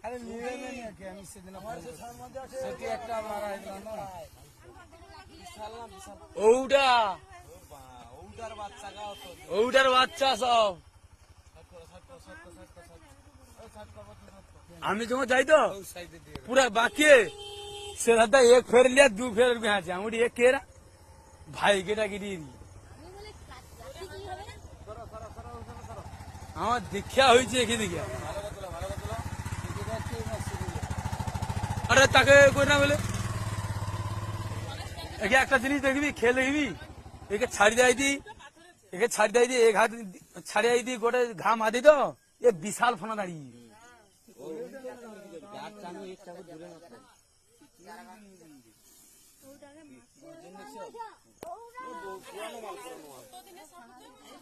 আরে নিবে না কি আমি সেদিন সেটি একটা মারা হইলো না ওটা ওটার বাচ্চা গাও তো ওটার বাচ্চা সব আমি যখন যাই তো पूरा बाकी से रहता एक फेर लिया दो फेर यहाँ से हमारी एक केरा भाई केटा गिरी আমার দেখা হয়েছে এখানে দেখিয়া আরে তাকে কই না বলে একে একটা জিনিস দেখবি খেয়ে দেখবি একে ছাড়ি দেয় দি একে ছাড়ি দেয় দি এক হাত ছাড়ি দেয় দি গোটে ঘা মাদি তো এ বিশাল ফোনা দাঁড়িয়ে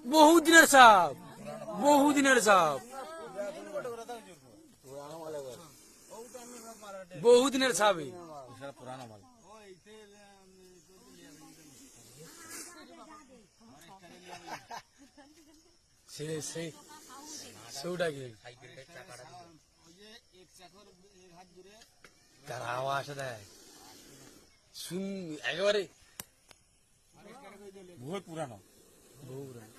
বহুদিনের সাপ বহুদিনের সাপ বহুদিনের সাপ পুরানো মাল সেটা কি তার আওয়াজ দেয় শুন একেবারে বহুত পুরানো বহু পুরানো